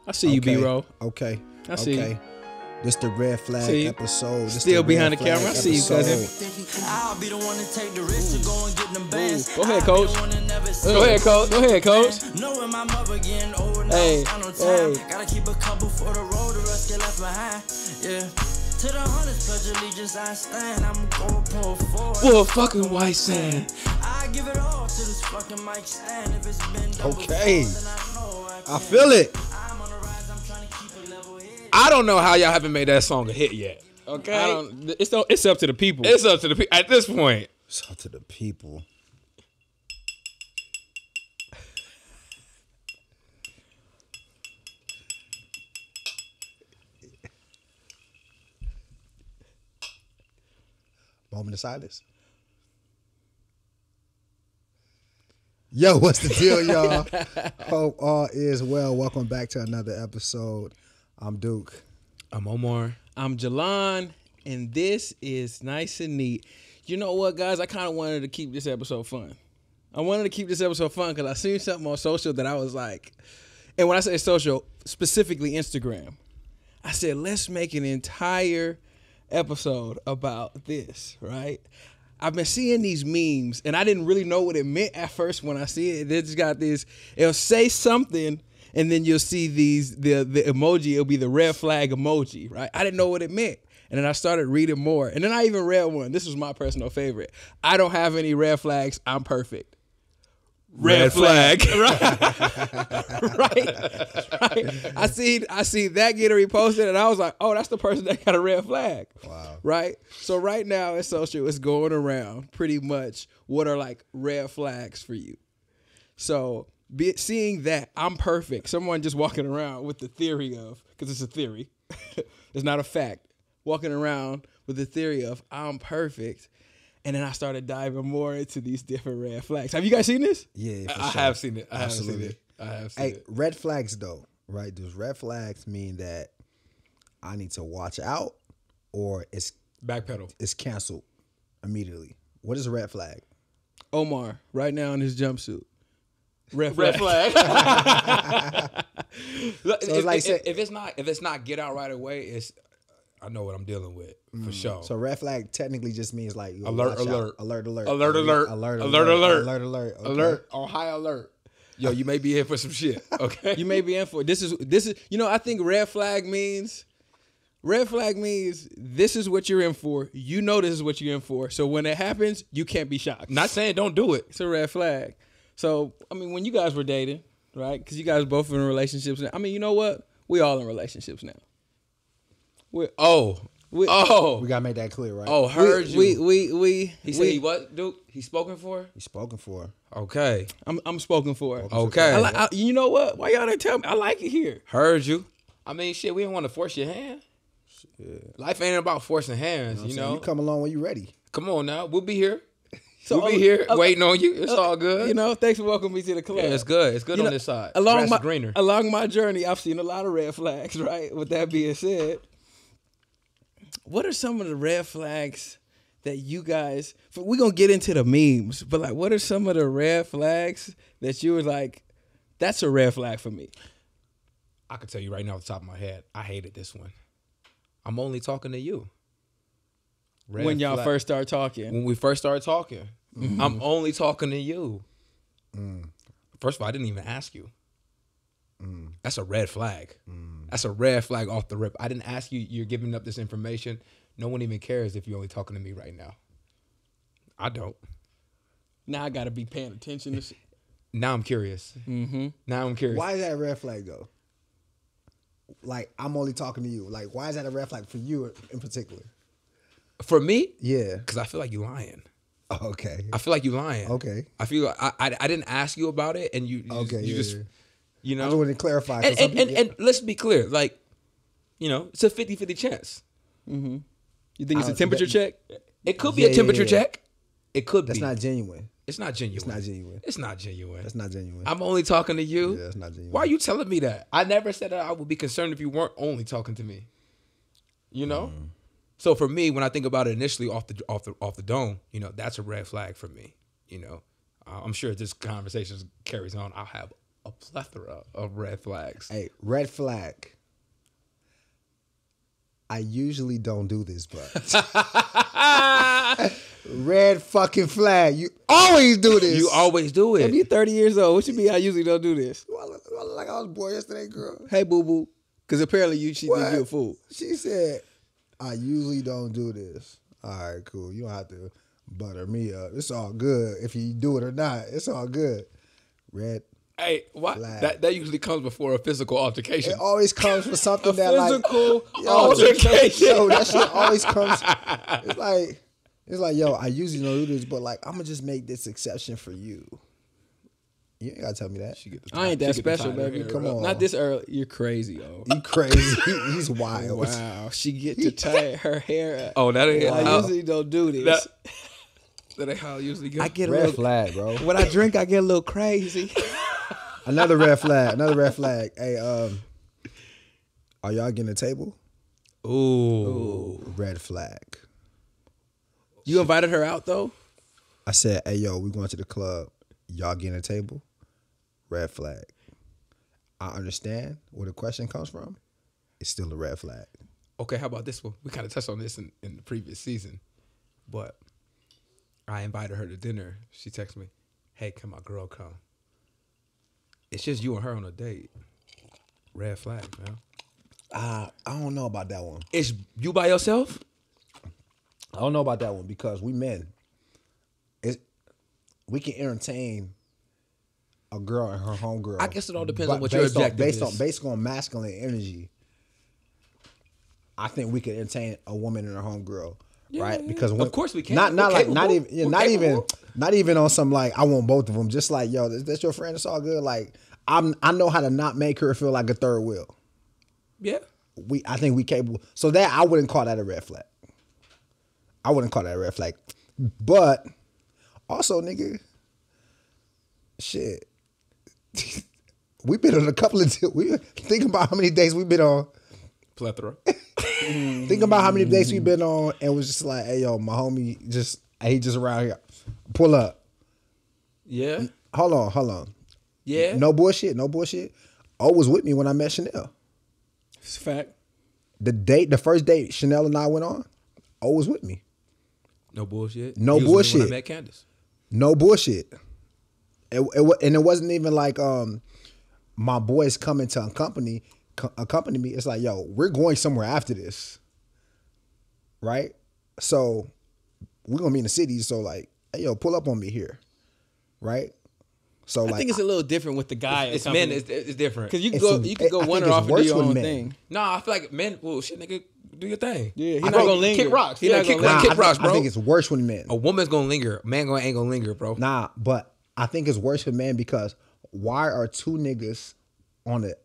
I see you, B-Roll. Okay. I see you. This the red flag episode. This Still the behind the camera. I see you, cousin. I'll be the one to take the risk to go and get them bands. Go ahead, coach. Go ahead, coach. Go ahead, coach. Knowing my mother getting old now, Hey, I no time. hey. Gotta keep a couple for the road, the rest get left behind. Yeah. To the hundreds, pledge allegiance, I stand. I'm going pull forward. Full fucking white sand. I give it all to this fucking mic stand. If it's been done Okay. before, then I know I feel it. I'm on the rise, I'm trying to keep a level head. I don't know how y'all haven't made that song a hit yet. Okay, It's up to the people. it's up to the people at this point. It's up to the people. Moment of silence. Yo, what's the deal, y'all? Hope all is well. Welcome back to another episode. I'm Duke. I'm Omar. I'm Jalon, and this is nice and neat. You know what, guys? I kind of wanted to keep this episode fun. I wanted to keep this episode fun because I seen something on social that I was like, and when I say social, specifically Instagram, I said, let's make an entire episode about this, right? I've been seeing these memes, and I didn't really know what it meant at first when I see it. They just got this, it'll say something, and then you'll see these, the emoji, it'll be the red flag emoji, right? I didn't know what it meant. And then I started reading more. And then I even read one. This was my personal favorite. I don't have any red flags. I'm perfect. Red flag. Right. I see that get reposted, and I was like, oh, that's the person that got a red flag. Wow. Right? So right now in social, it's going around pretty much what are like red flags for you. So seeing that, I'm perfect. Someone just walking around with the theory of, because it's a theory, it's not a fact, walking around with the theory of I'm perfect. And then I started diving more into these different red flags. Have you guys seen this? Yeah, for I sure. have seen it. I Absolutely. have seen it. Red flags though, right? Does red flags mean that I need to watch out, or it's Backpedal. canceled immediately? What is a red flag? Omar, right now in his jumpsuit. Red Red flag. flag. Look, So it's like if it's not get out right away, it's I know what I'm dealing with for sure. So red flag technically just means like yo, Alert, watch out. alert. Alert, alert, Alert, alert. alert, Alert, alert. alert, alert, okay. Alert on high alert. Yo, you may be in for some shit. Okay. You may be in for it. This is you know, I think red flag means this is what you're in for. You know this is what you're in for. So when it happens, you can't be shocked. Not saying don't do it. It's a red flag. So, I mean, when you guys were dating, right? Because you guys both in relationships now. I mean, you know what? We all in relationships now. We gotta make that clear, right? Oh, heard you. He said he what, Duke? He's spoken for? He's spoken for. Okay. I'm spoken for. Okay. You know what? Why y'all didn't tell me? I like it here. Heard you. I mean, shit, we don't want to force your hand. Life ain't about forcing hands, you know. You come along when you're ready. Come on now. We'll be here. So, We'll be here waiting on you. It's all good. You know, thanks for welcoming me to the club. Yeah, it's good. It's good on this side. Grass is greener. Along my journey, I've seen a lot of red flags, right? With that being said, what are some of the red flags that you guys, we're going to get into the memes, but like, what are some of the red flags that you were like, that's a red flag for me? I can tell you right now off the top of my head, I hated this one. I'm only talking to you. Red when y'all flag. first start talking. When we first started talking, I'm only talking to you. First of all, I didn't even ask you. That's a red flag. That's a red flag off the rip. I didn't ask you. You're giving up this information. No one even cares if you're only talking to me right now. I don't. Now I got to be paying attention to shit. Now I'm curious. Now I'm curious. Why is that a red flag though? Like, I'm only talking to you. Like, why is that a red flag for you in particular? For me? Yeah. Because I feel like you're lying. Okay. I feel like you're lying. Okay. I feel like I didn't ask you about it, and you just you know. I just wanted to clarify. And let's be clear, like, you know, it's a 50-50 chance. You think it's a temperature check? It could be a temperature check. It could That's be. not genuine. It's not genuine. It's not genuine. It's not genuine. That's not genuine. I'm only talking to you. Yeah, that's not genuine. Why are you telling me that? I never said that I would be concerned if you weren't only talking to me. You know? So for me, when I think about it initially off the dome, you know, that's a red flag for me. You know, I'm sure if this conversation carries on, I'll have a plethora of red flags. Hey, red flag. I usually don't do this, but red fucking flag. You always do this. You always do If it. you 30 years old, what you mean I usually don't do this? Like I was born yesterday, girl. Hey, boo-boo. Because apparently she think you a fool. She said, I usually don't do this. All right, cool. You don't have to butter me up. It's all good. If you do it or not, it's all good. Red. Hey, why Flag. that usually comes before a physical altercation. It always comes for something A that physical like altercation. Yo, that shit always comes. It's like, yo, I usually don't do this, but like I'm gonna just make this exception for you. You ain't gotta tell me that. I ain't that special, baby. Come on. Not this early. You're crazy, yo. You crazy. He's wild. Wow. She get to tie her hair up. Oh, that ain't I how, usually don't do this. that ain't how I usually go. I get a Red little flag, bro. When I drink, I get a little crazy. Another red flag. Another red flag. Hey, are y'all getting a table? Ooh. Red flag. You invited her out though? I said, hey, yo, we going to the club. Y'all getting a table? Red flag. I understand where the question comes from. It's still a red flag. Okay, how about this one? We kind of touched on this in the previous season, but I invited her to dinner. She texted me, hey, can my girl come? It's just you and her on a date. Red flag, man. I don't know about that one. It's you by yourself? I don't know about that one because we men. We can entertain a girl and her homegirl. I guess it all depends but on what your objective is. Based on masculine energy, I think we can entertain a woman and her homegirl, right? Because Of course we can. Not We're like not capable. even We're capable. not even on some like I want both of them. Just like yo, that's your friend. It's all good. Like I know how to not make her feel like a third wheel. Yeah. I think we capable. So that I wouldn't call that a red flag. I wouldn't call that a red flag. But also, nigga, shit. We've been on a couple of. Think about how many days we've been on. Plethora. Think about how many days we've been on, and it was just like, hey, yo, my homie he just around here. Pull up. Yeah. Hold on. Yeah. No bullshit. O was with me when I met Chanel. It's a fact. The first date Chanel and I went on, O was with me. No bullshit. No He was with me bullshit. When I met Candace. No bullshit. And it wasn't even like my boys coming to accompany me. It's like, yo, we're going somewhere after this, right? So we're gonna be in the city. So like, hey, yo, pull up on me here, right? So I think it's a little different with the guy. It's men. It's different. Because you It's could go I think wander it's off and do worse your with own men. thing. No, I feel like men. Well, shit, nigga, do your thing. Yeah, he's I not think- gonna linger. Kick rocks. He Yeah, not kick, gonna kick rocks, bro. I think it's worse with men. A woman's gonna linger. A man ain't gonna linger, bro. Nah, but I think it's worse for men because why are two niggas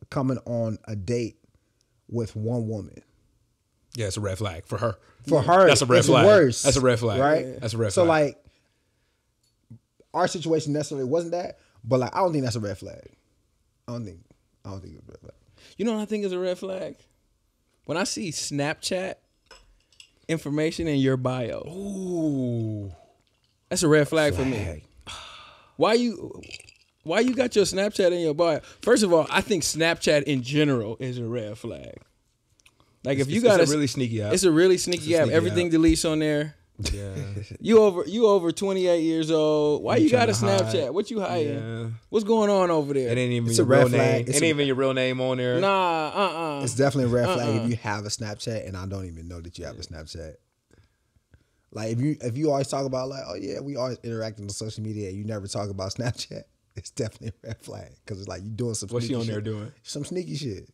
coming on a date with one woman? Yeah, it's a red flag for her. For her, That's a red it's flag. worse. That's a red flag. Right? That's a red So flag. like, our situation necessarily wasn't that, but like, I don't think that's a red flag. I don't think it's a red flag. You know what I think is a red flag? When I see Snapchat information in your bio. Ooh. That's a red flag for me. Why you got your Snapchat in your bio? First of all, I think Snapchat in general is a red flag. Like if you got it's a really sneaky app. it's a really sneaky app. sneaky Everything app. deletes on there. Yeah. You over 28 years old. Why you got a trying to hide. Snapchat? What you hiding? Yeah. What's going on over there? It ain't even It's your a red real flag. name. It's It ain't a- even your real name on there. Nah, It's definitely a red flag if you have a Snapchat and I don't even know that you have a Snapchat. Like if you always talk about like, oh yeah, we always interacting on social media and you never talk about Snapchat, it's definitely a red flag because it's like you doing some. What's she sneaky on there shit. doing? Some sneaky shit.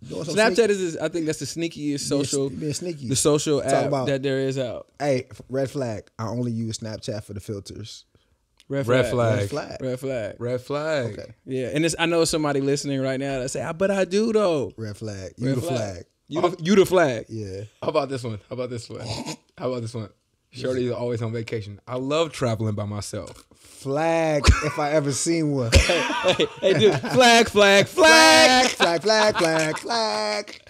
Doing some Snapchat sneaky- is I think that's the sneakiest social being sneaky. the social Talk app about- that there is out. Hey, red flag. I only use Snapchat for the filters. Red Red flag. flag. Red flag. Red flag. Red flag. Okay. Yeah, and I know somebody listening right now that say, but I do though. Red flag. You Red the flag. You the flag. Yeah. How about this one? Shorty's always on vacation. I love traveling by myself. Flag if I ever seen one. Hey, dude, flag. Flag, flag, flag, flag, flag.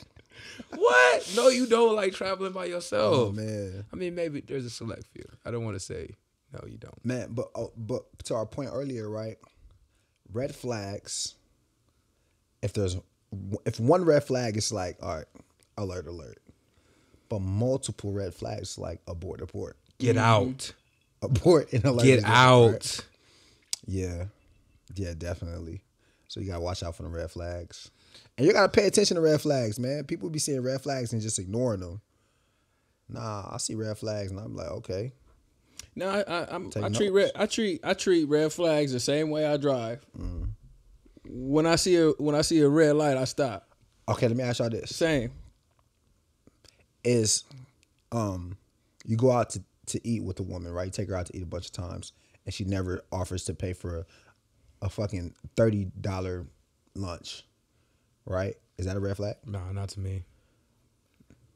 What? No, you don't like traveling by yourself. Oh man. I mean, maybe there's a select few. I don't want to say no, you don't. Man, but to our point earlier, right? red flags. If one red flag is like, all right, alert. But multiple red flags like abort. Get out. Abort and alert. Get out. Yeah, definitely. So you gotta watch out for the red flags, and you gotta pay attention to red flags, man. People be seeing red flags and just ignoring them. Nah, I see red flags and I'm like, okay. No, I treat red flags the same way I drive. When I see a red light, I stop. Okay, let me ask y'all this. Same. Is you go out to eat with a woman, right? You take her out to eat a bunch of times, and she never offers to pay for a fucking $30 lunch, right? Is that a red flag? No, not to me.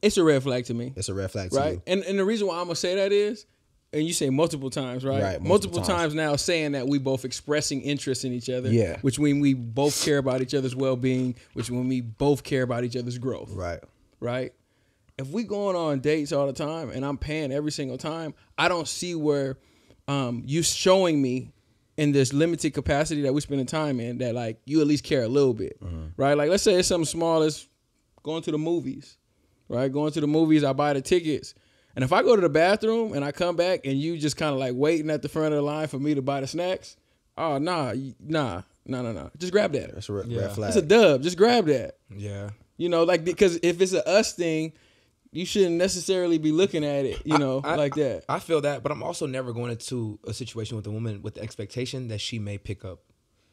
It's a red flag to me. It's a red flag to right? you. And the reason why I'm gonna say that is, and you say multiple times, right? Right, multiple times now saying that we both expressing interest in each other. Yeah. Which means we both care about each other's well-being, which means we both care about each other's growth. Right. Right? If we going on dates all the time and I'm paying every single time, I don't see where you showing me in this limited capacity that we're spending time in that like you at least care a little bit. Right? Like let's say it's something small as going to the movies. Right? Going to the movies, I buy the tickets. And if I go to the bathroom and I come back and you just kind of like waiting at the front of the line for me to buy the snacks, oh, nah. Just grab that. That's a red flag. It's a dub. Just grab that. Yeah. You know, like, because if it's a us thing, you shouldn't necessarily be looking at it, like that. I feel that, but I'm also never going into a situation with a woman with the expectation that she may pick up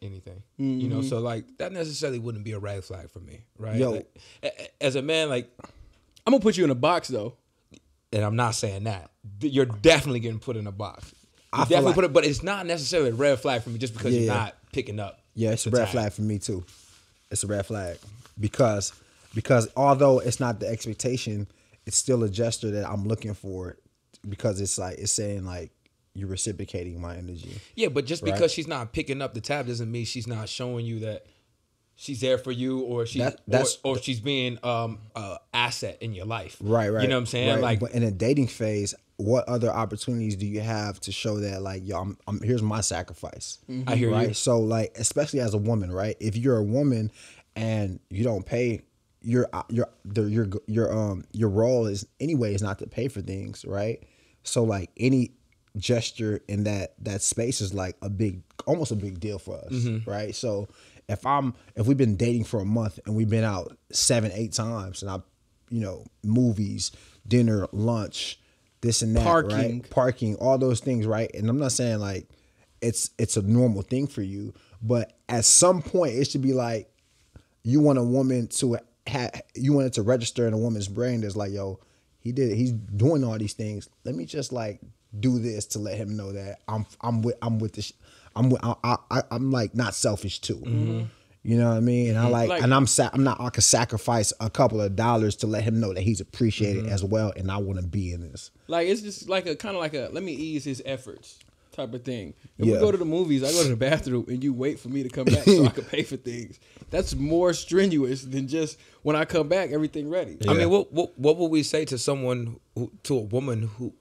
anything. You know, so like that necessarily wouldn't be a red flag for me, right? Yo. Like, as a man, like, I'm going to put you in a box, though. and I'm not saying that. You're definitely getting put in a box. I feel like, but it's not necessarily a red flag for me just because you're not picking up. Yeah, it's a red flag for me too. It's a red flag because although it's not the expectation, it's still a gesture that I'm looking for because it's saying like you're reciprocating my energy. Yeah, but just because she's not picking up the tab doesn't mean she's not showing you that she's there for you or she's being asset in your life. Right. You know what I'm saying? Right. Like, but in a dating phase, what other opportunities do you have to show that like, yo, I'm here's my sacrifice. I hear you. So like, especially as a woman, right? If you're a woman and you don't pay, your role is anyway is not to pay for things, right? So like any gesture in that space is like almost a big deal for us, right? So if we've been dating for a month and we've been out 7-8 times and movies, dinner, lunch, this and that, right? Parking, all those things, right? And I'm not saying like it's a normal thing for you, but at some point it should be like you want a woman to you want it to register in a woman's brain that's like, yo, he's doing all these things. Let me just like do this to let him know that I'm like not selfish too. You know what I mean? And I could sacrifice a couple of dollars to let him know that he's appreciated as well, and I want to be in this. Like it's just like a kind of like a let me ease his efforts type of thing. If we go to the movies, I go to the bathroom and you wait for me to come back so I can pay for things. That's more strenuous than just when I come back, everything ready. Yeah. I mean, what would we say to someone to a woman who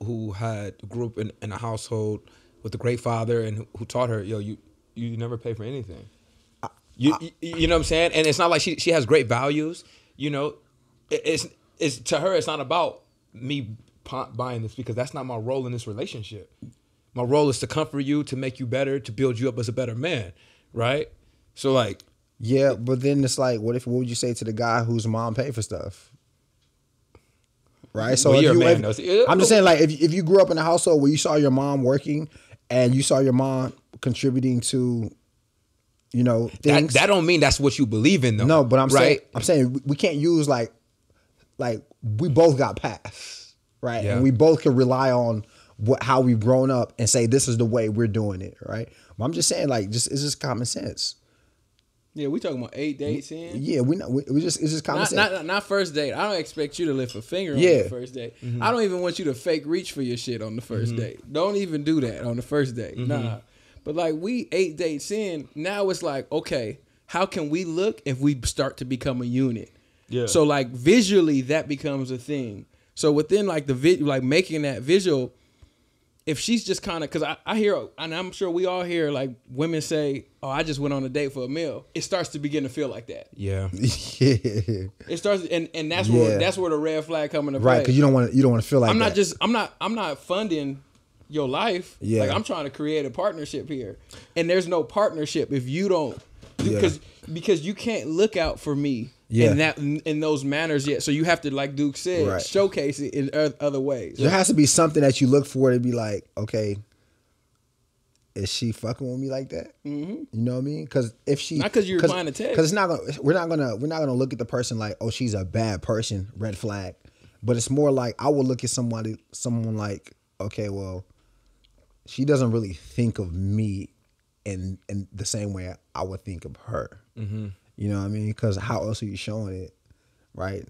grew up in a household with a great father and who taught her, yo, you never pay for anything. You know what I'm saying? And it's not like she has great values. You know, it's to her. It's not about me buying this because that's not my role in this relationship. My role is to comfort you, to make you better, to build you up as a better man, right? So like, yeah, but then it's like, what would you say to the guy whose mom paid for stuff? Right. So well, I'm just saying, like, if you grew up in a household where you saw your mom working and you saw your mom contributing to, things. That don't mean that's what you believe in, though. No, but I'm saying we can't use like we both got passed, right? Yeah. And we both can rely on how we've grown up and say this is the way we're doing it, right? But I'm just saying, like, it's just common sense. Yeah, we talking about 8 dates in. Yeah, it's just common sense. Not first date. I don't expect you to lift a finger on the first date. I don't even want you to fake reach for your shit on the first date. Don't even do that on the first date. Nah. But like 8 dates in, now it's like, okay, how can we look if we start to become a unit? Yeah. So like visually that becomes a thing. So within like the making that visual, if she's just kind of, because I hear, and I'm sure we all hear, like, women say, oh, I just went on a date for a meal. It starts to begin to feel like that. Yeah. It starts, and that's where the red flag come into play. Right, because you don't want to feel like I'm not funding your life. Yeah. Like, I'm trying to create a partnership here. And there's no partnership if you don't, because you can't look out for me in those manners yet. So you have to, like Duke said, showcase it in other ways. There has to be something that you look for to be like, okay, is she fucking with me like that? Mm-hmm. You know what I mean? Because if she, not because you're replying to text, because we're not gonna look at the person like, oh, she's a bad person, red flag. But it's more like I will look at someone like, okay, well, she doesn't really think of me in the same way I would think of her. Mm-hmm. You know what I mean? Because how else are you showing it, right?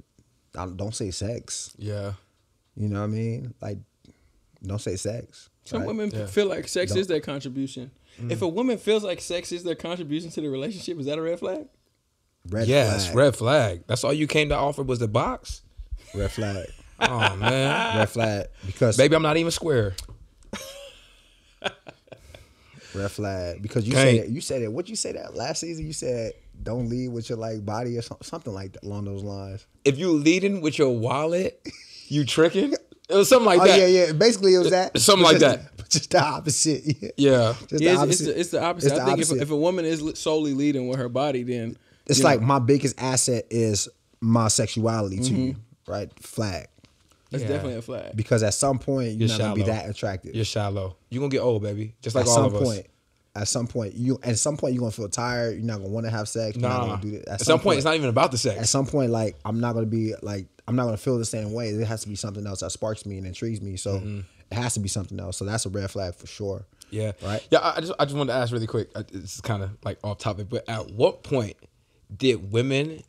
Don't say sex. Yeah. You know what I mean? Like, don't say sex. Some right? women feel like sex is their contribution. If a woman feels like sex is their contribution to the relationship, is that a red flag? Yes, red flag. That's all you came to offer was the box? Red flag. Oh, man. Red flag. Because baby, I'm not even square. Red flag. Because you said it. What you say that last season? You said don't lead with your like body or something like that along those lines. If you leading with your wallet, you tricking? It was something like that. Yeah. Basically, it was that. Something like that. But just the opposite. Yeah. Just the opposite. It's the opposite. I think if a woman is solely leading with her body, then it's like my biggest asset is my sexuality to you, right? Flag. That's definitely a flag. Because at some point you're not gonna be that attractive. You're shallow. You're gonna get old, baby. Just like all of us. At some point you're gonna feel tired. You're not gonna want to have sex. You're not gonna do that. At some point, it's not even about the sex. At some point, like I'm not gonna feel the same way. There has to be something else that sparks me and intrigues me. So it has to be something else. So that's a red flag for sure. Yeah. Right. Yeah. I just wanted to ask really quick. It's kind of like off topic, but at what point did women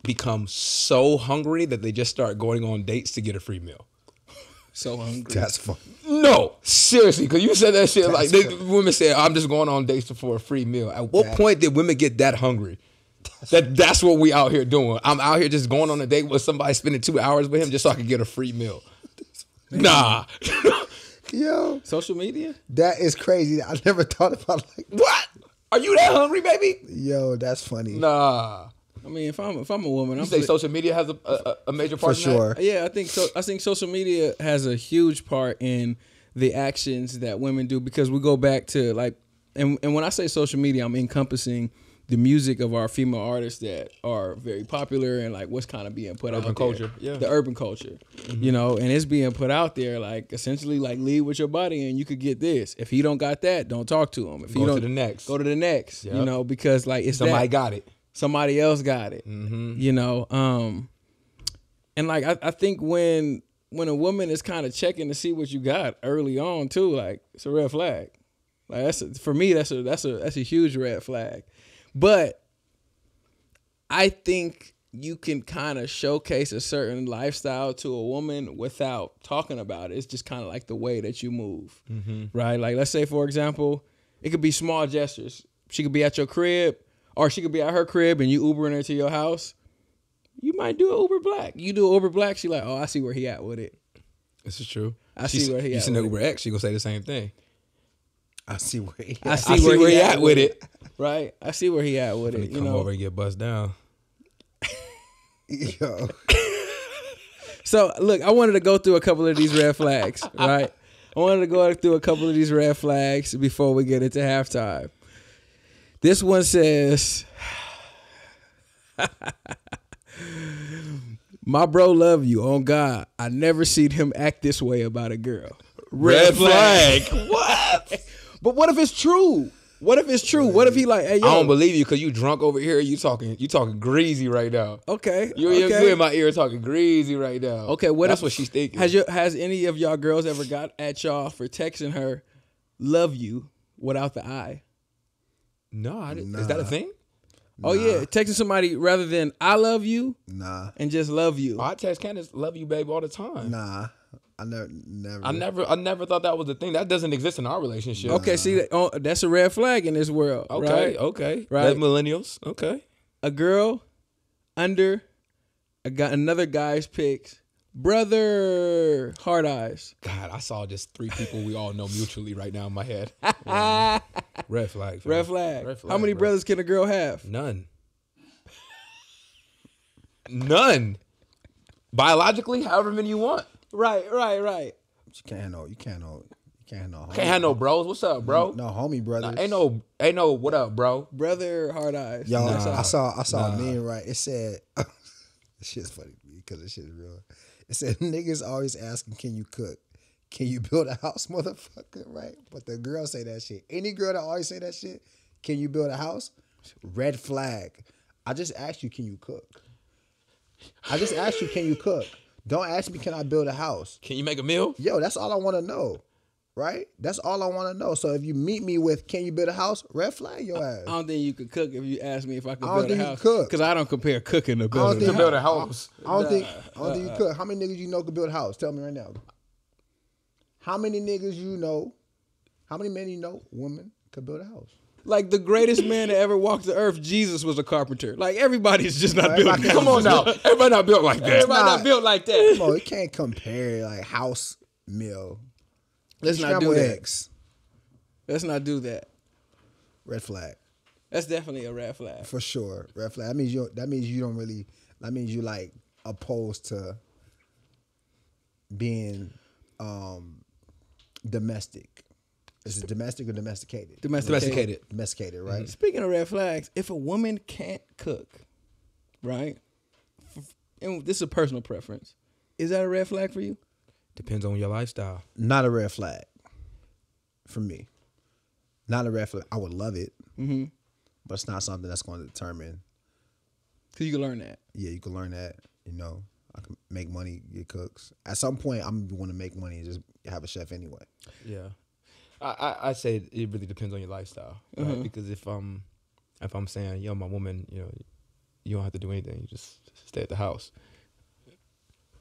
become so hungry that they just start going on dates to get a free meal? So hungry. That's fun. No, seriously, because you said that shit like women say, I'm just going on dates for a free meal. At what point did women get that hungry? That's what we out here doing. I'm out here just going on a date with somebody, spending 2 hours with him just so I can get a free meal. Nah. Yo. Social media? That is crazy. I never thought about like what? Are you that hungry, baby? Yo, that's funny. Nah. I mean, if I'm a woman, you say social media has a major part for sure. That? Yeah, I think so. I think social media has a huge part in the actions that women do, because we go back to like, and when I say social media, I'm encompassing the music of our female artists that are very popular and like what's kind of being put out there. Urban culture, yeah. The urban culture, you know, and it's being put out there like essentially like lead with your body and you could get this. If he don't got that, don't talk to him. If go you don't, to the next. Go to the next, you know, because like it's somebody got it. Somebody else got it, you know. And like I think when a woman is kind of checking to see what you got early on too, like it's a red flag. Like for me, that's a huge red flag. But I think you can kind of showcase a certain lifestyle to a woman without talking about it. It's just kind of like the way that you move, right? Like let's say, for example, it could be small gestures. She could be at your crib, or she could be at her crib and you Ubering her to your house. You might do an Uber Black. You do an Uber Black, she like, oh, I see where he at with it. This is true. I see where he at. You send the Uber X, she gonna say the same thing. I see where he at. I see where he at with it. Right? I see where he at with it. You come know? over and get bust down. Yo. So look, I wanted to go through a couple of these red flags, right? I wanted to go through a couple of these red flags before we get into halftime. This one says, my bro love you, on God. I never seen him act this way about a girl. Red flag. What? But what if it's true? What if it's true? What if he like, hey, yo. I don't believe you because you drunk over here. You talking greasy right now. Okay. You in my ear talking greasy right now. Okay, That's what she's thinking. Has any of y'all girls ever got at y'all for texting her, love you, without the I? No, is that a thing? Oh yeah, texting somebody rather than I love you, and just love you. I text Candace, love you, babe, all the time. Nah, I never thought that was a thing. That doesn't exist in our relationship. Okay, see, that's a red flag in this world. Okay, right? okay, right. That's millennials. Okay, a girl under another guy's pics, Brother Hard Eyes. God, I saw just 3 people we all know mutually right now in my head. Red flag. fam. Red flag. Red flag, How many bro. brothers can a girl have? None. None. Biologically, however many you want. Right. You can't have no. Can't have no bros. What's up, bro? No homie brothers. Ain't no. What up, bro? Brother Hard Eyes. Yo, That's all. I saw a meme, right? It said, this shit's funny to me because this shit's real. It said, niggas always asking, can you cook? Can you build a house, motherfucker, right? But the girls say that shit. Any girl that always say that shit, can you build a house? Red flag. I just asked you, can you cook? I just asked you, can you cook? Don't ask me, can I build a house? Can you make a meal? Yo, that's all I want to know, right? That's all I want to know. So if you meet me with, can you build a house? Red flag your ass. I don't think you could cook if you ask me if I could I don't build a think you house. could. Because I don't compare cooking to I don't building think a To house. build a house. I don't think you could. How many niggas you know could build a house? Tell me right now. How many niggas you know? How many men you know? Women could build a house. Like the greatest man to ever walk the earth, Jesus was a carpenter. Like everybody's just not Everybody built. can't- Come on now. Everybody not built like that. Everybody not- not built like that. Come on, you can't compare like house meal. Let's not do Scrambled that. eggs. Let's not do that. Red flag That's definitely a red flag. for sure. Red flag. That means you don't really. That means you like opposed to being domestic. Is it domestic or domesticated? Domesticated. Domesticated, right? Speaking of red flags, if a woman can't cook, right? And this is a personal preference. Is that a red flag for you? Depends on your lifestyle. Not a red flag for me. Not a red flag. I would love it, but it's not something that's going to determine. Because you can learn that. Yeah, you can learn that. You know, I can make money, get cooks. At some point, I'm going to make money and just have a chef anyway. Yeah. I say it really depends on your lifestyle, right? Because if I'm saying, yo, my woman, you know, you don't have to do anything, you just stay at the house,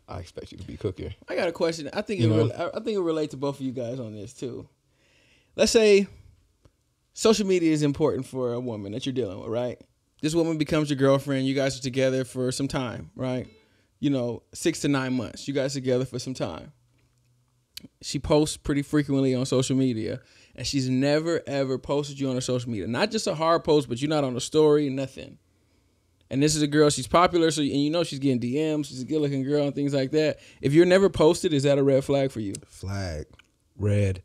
I expect you to be a cook here. I got a question. I think You know? I think it relate to both of you guys on this too. Let's say social media is important for a woman that you're dealing with, right? This woman becomes your girlfriend. You guys are together for some time, right? 6 to 9 months. You guys are together for some time. She posts pretty frequently on social media, and she's never ever posted you on her social media. Not just a hard post, but you're not on a story, nothing. And this is a girl, she's popular, so and she's getting DMs, she's a good looking girl and things like that. If you're never posted, is that a red flag for you? Flag. Red.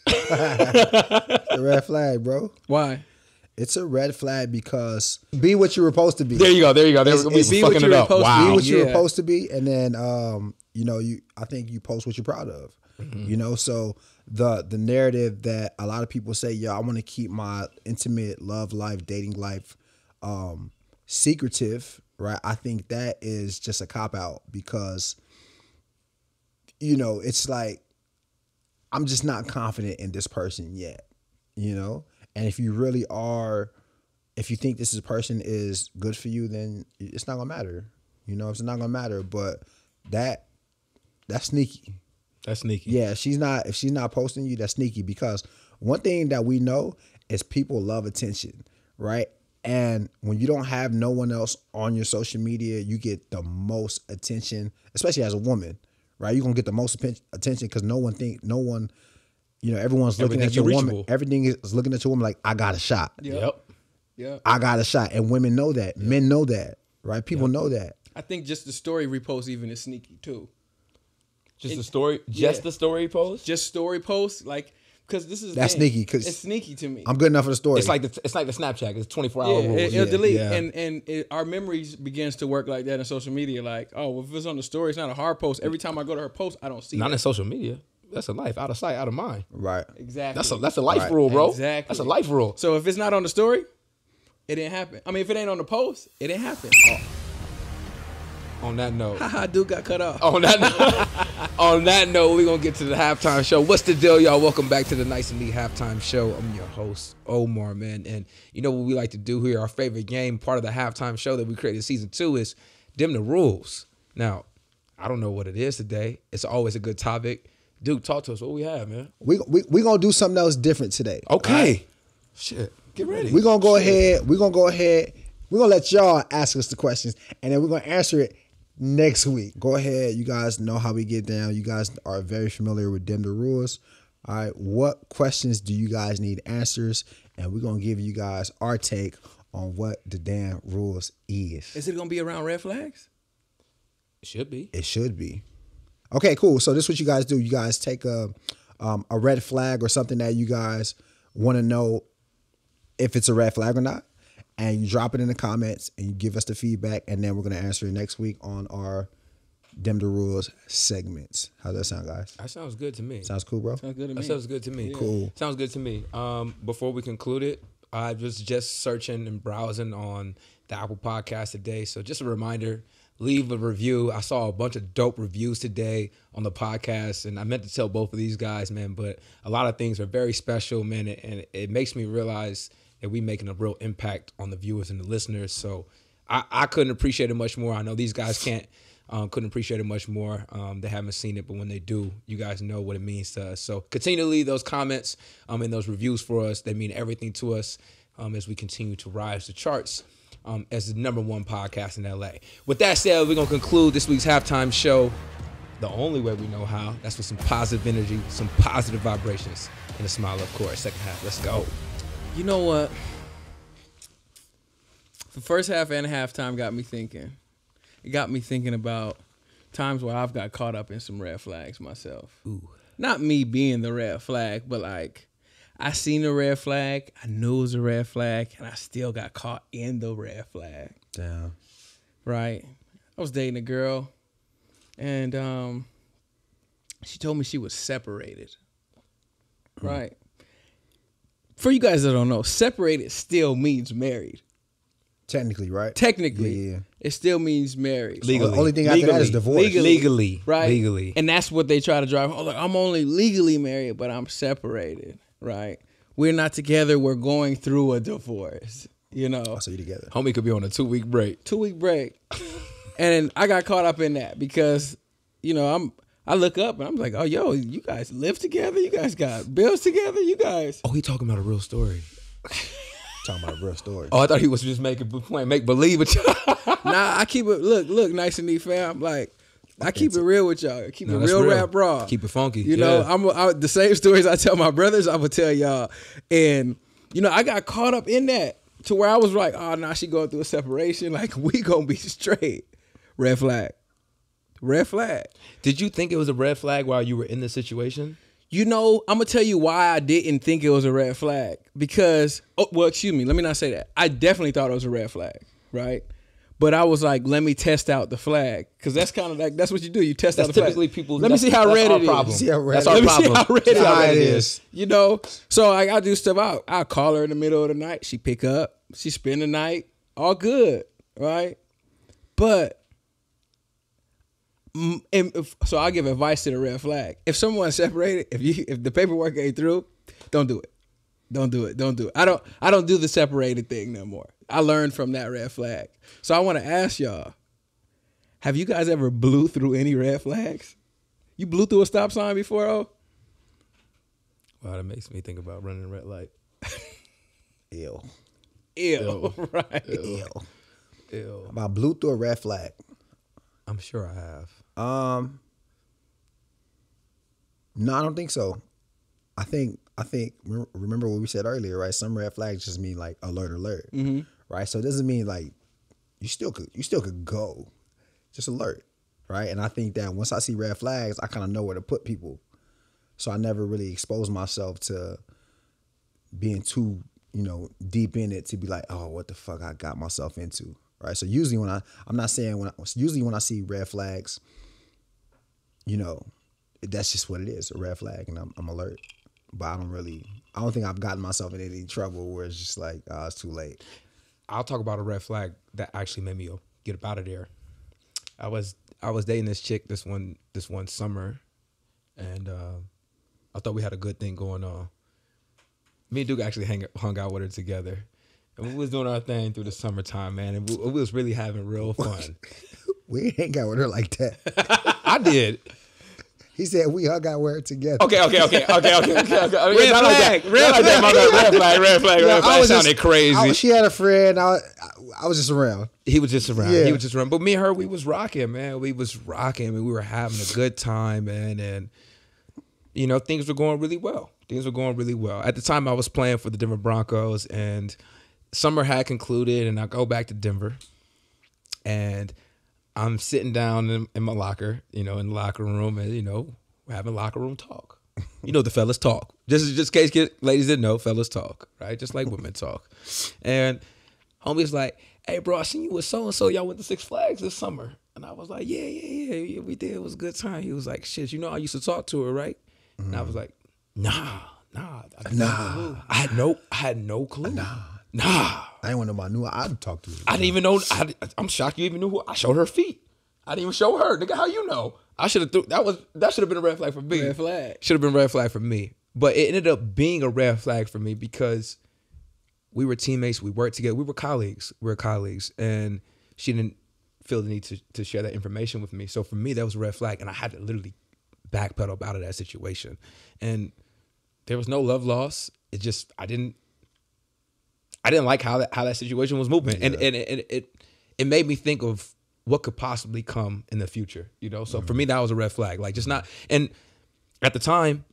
A red flag, bro. Why? It's a red flag because be what you were supposed to be. There you go. There we It's- go. it's We be what fucking you it were up. supposed to Be Wow. what you were Yeah. supposed to be, and then I think you post what you're proud of. So the narrative that a lot of people say, yo, I want to keep my intimate love life, dating life secretive, right? I think that is just a cop out because it's like I'm just not confident in this person yet, and if you really are, if you think this person is good for you, then it's not gonna matter. It's not gonna matter. But that's sneaky. That's sneaky. Yeah, if she's not posting you, that's sneaky because one thing that we know is people love attention, right? And when you don't have no one else on your social media, you get the most attention, especially as a woman, right? You're gonna get the most attention because everyone's looking at your woman. reachable. Everything is looking at your woman like, I got a shot. Yep. Yeah. I got a shot. And women know that. Men know that, right? People know that. I think just the story repost even is sneaky too. Just the story. Just the story post. Just story posts, like, because this is the That's thing. sneaky, 'cause it's sneaky to me. I'm good enough for the story. It's like the Snapchat. It's 24-hour Yeah, rules. it'll delete, Yeah. and our memories begins to work like that in social media. Like, oh, well, if it's on the story, it's not a hard post. Every time I go to her post, I don't see Not that. in social media. That's a life. Out of sight, out of mind. right. Exactly. That's a life Right. rule, bro. Exactly. That's a life rule. So if it's not on the story, it didn't happen. I mean, if it ain't on the post, it didn't happen. On that note. Haha, dude got cut off. On that note, we're gonna get to the halftime show. What's the deal, y'all? Welcome back to the Nice and Neat halftime show. I'm your host, Omar, man. And you know what we like to do here? Our favorite game, part of the halftime show that we created season 2 is Dim the Rules. Now, I don't know what it is today. It's always a good topic. Dude, talk to us. What we have, man? We gonna do something else different today. Okay. Alright? Shit. Get ready. We're gonna go ahead. We're gonna let y'all ask us the questions, and then we're gonna answer it next week. Go ahead. You guys know how we get down. You guys are very familiar with Dem the Rules. All right. What questions do you guys need answers? And we're going to give you guys our take on what the damn rules is. Is it gonna be around red flags? It should be. It should be. Okay, cool. So this is what you guys do. You guys take a red flag or something that you guys want to know if it's a red flag or not, and you drop it in the comments and you give us the feedback, and then we're gonna answer it next week on our Dem the Rules segments. How's that sound, guys? That sounds good to me. Sounds cool, bro? Sounds good to me. That sounds good to me. Yeah. Cool. Sounds good to me. Before we conclude it, I was just searching and browsing on the Apple Podcast today. So just a reminder, leave a review. I saw a bunch of dope reviews today on the podcast, and I meant to tell both of these guys, man, but a lot of things are very special, man, and it makes me realize that we making a real impact on the viewers and the listeners. So I couldn't appreciate it much more. I know these guys couldn't appreciate it much more. They haven't seen it, but when they do, you guys know what it means to us. So continue to leave those comments and those reviews for us. They mean everything to us as we continue to rise the charts as the #1 podcast in LA. With that said, we're going to conclude this week's halftime show the only way we know how. That's with some positive energy, some positive vibrations, and a smile, of course. Second half, let's go. You know what? The first half and halftime got me thinking. It got me thinking about times where I've got caught up in some red flags myself. Ooh. Not me being the red flag, but like I seen the red flag, I knew it was a red flag, and I still got caught in the red flag. Damn. Right? I was dating a girl, and she told me she was separated. Right? For you guys that don't know, separated still means married. Technically, right? Technically, Yeah. it still means married. Legally. Only thing after that is divorce. Legally. Right? Legally. And that's what they try to drive. Oh, look, I'm only legally married, but I'm separated. Right? We're not together. We're going through a divorce. You know? Oh, so you together. Homie could be on a 2-week break. 2-week break. And I got caught up in that because, you know, I look up and I'm like, oh, yo, you guys live together? You guys got bills together? You guys. Oh, he talking about a real story. Talking about a real story. Oh, I thought he was just playing make believe with you. Nah, I keep it, look, nice and neat, fam. Like, I keep it real with y'all. I keep it real rap raw. Keep it funky. You know, I'm the same stories I tell my brothers, I would tell y'all. And, you know, I got caught up in that to where I was like, oh, nah, she going through a separation. Like, we gonna be straight. Red flag. Red flag. Did you think it was a red flag while you were in the situation? You know, I'm going to tell you why I didn't think it was a red flag. Because, excuse me, let me not say that. I definitely thought it was a red flag, right? But I was like, let me test out the flag. Because that's kind of like, that's what you do. You test out the flag. Typically people. Let me see how red it is. See how red That's our Let me problem. see how red it it is. is. You know? So I do stuff out. I call her in the middle of the night. She pick up. She spend the night. All good, right? But... so I'll give advice to the red flag. If someone's separated, if the paperwork ain't through, don't do it. Don't do it. Don't do it. I don't do the separated thing no more. I learned from that red flag. So I want to ask y'all, have you guys ever blew through any red flags? You blew through a stop sign before, oh? Wow, that makes me think about running a red light. Ew. Right. Ew. Ew. About blew through a red flag. I'm sure I have. No, I don't think so. I think remember what we said earlier, right? Some red flags just mean like alert, right? So it doesn't mean like you still could go, just alert, right? And I think that once I see red flags, I kind of know where to put people. So I never really exposed myself to being too, deep in it to be like, oh, what the fuck I got myself into, right? So usually when I see red flags, that's just what it is, a red flag, and I'm alert. But I don't think I've gotten myself in any trouble where it's just like, it's too late. I'll talk about a red flag that actually made me get up out of there. I was dating this chick this one summer, and I thought we had a good thing going on. Me and Duke actually hung out with her together, and we was doing our thing through the summertime, man, and we was really having real fun. We ain't hang out with her like that. I did. He said we hung out wear it together. Okay. Red flag. Red flag. Sounded crazy. She had a friend. I was just around. He was just around. Yeah. He was just around. But me and her, we was rocking, man. We was rocking. I mean, we were having a good time, man. And, you know, things were going really well. At the time, I was playing for the Denver Broncos, and summer had concluded, and I go back to Denver. And I'm sitting down in my locker, you know, in the locker room, and, you know, we're having locker room talk. You know, the fellas talk. Just in case ladies didn't know, fellas talk, right? Just like women talk. And homie's like, hey, bro, I seen you with so-and-so. Y'all went to Six Flags this summer. And I was like, yeah, we did. It was a good time. He was like, shit, you know I used to talk to her, right? Mm-hmm. And I was like, nah. I had no clue. Nah. I didn't want to know my new. I'd talk to her. I didn't even know. I'm shocked you even knew who. I showed her feet. I didn't even show her. Nigga, how you know? I should have that should have been a red flag for me. Red flag. Should have been a red flag for me. But it ended up being a red flag for me because we were teammates. We worked together. We were colleagues. And she didn't feel the need to share that information with me. So for me, that was a red flag, and I had to literally backpedal out of that situation. And there was no love loss. It just I didn't like how that situation was moving, and it made me think of what could possibly come in the future, you know. So for me, that was a red flag. Like, just not. And at the time,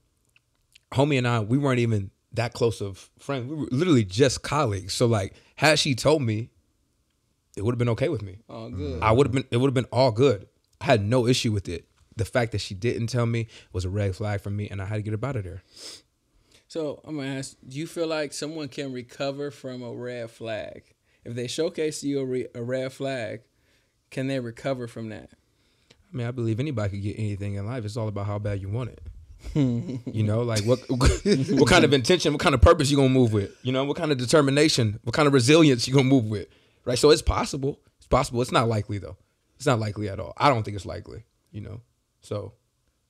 homie and I, we weren't even that close of friends. We were literally just colleagues. So like, had she told me, it would have been okay with me. All good. It would have been all good. I had no issue with it. The fact that she didn't tell me was a red flag for me, and I had to get up out of there. So I'm gonna ask: do you feel like someone can recover from a red flag if they showcase to you a red flag? Can they recover from that? I mean, I believe anybody could get anything in life. It's all about how bad you want it. You know, like what kind of intention, what kind of purpose you gonna move with? You know, what kind of determination, what kind of resilience you gonna move with? Right. So it's possible. It's possible. It's not likely though. It's not likely at all. I don't think it's likely. You know. So.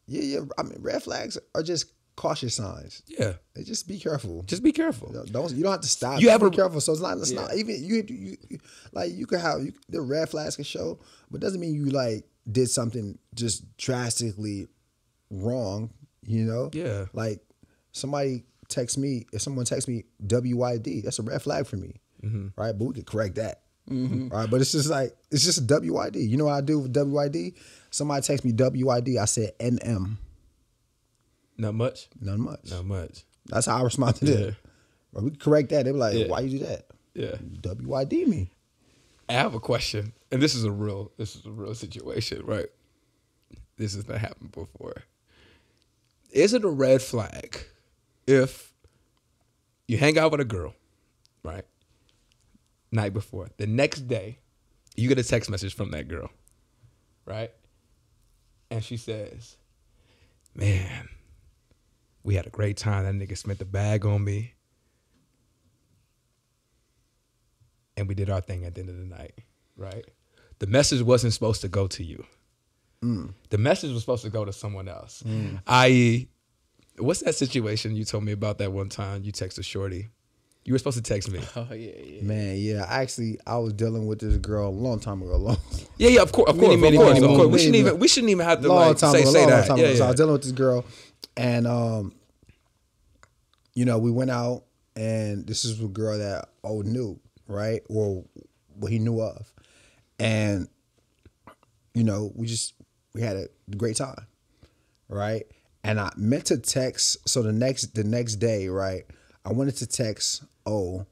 Yeah. I mean, red flags are just cautious signs. Yeah. Just be careful. Just be careful. You don't have to stop. You have be careful. So it's not even you like you can have the red flags can show, but it doesn't mean you like did something just drastically wrong, you know? Yeah. Like if someone texts me WYD, that's a red flag for me. Mm-hmm. Right? But we could correct that. Mm-hmm. Right? But it's just WYD. You know what I do with WYD? Somebody texts me WYD, I said NM. Not much? Not much. That's how I respond to that. But we can correct that. They be like, why you do that? Yeah. WYD me. I have a question. And this is a real situation, right? This has not happened before. Is it a red flag if you hang out with a girl, right? Night before. The next day, you get a text message from that girl, right? And she says, man, we had a great time. That nigga spent the bag on me. And we did our thing at the end of the night, right? The message wasn't supposed to go to you. The message was supposed to go to someone else. I.e., what's that situation you told me about that one time you texted Shorty? You were supposed to text me. Oh, yeah. Man, yeah. Actually, I was dealing with this girl a long time ago. Yeah, of course. We shouldn't even have to say that. So I was dealing with this girl, and you know, we went out, and this is a girl that O knew, right? Or what he knew of, and you know, we had a great time, right? And I meant to text. So the next day, right? I wanted to text how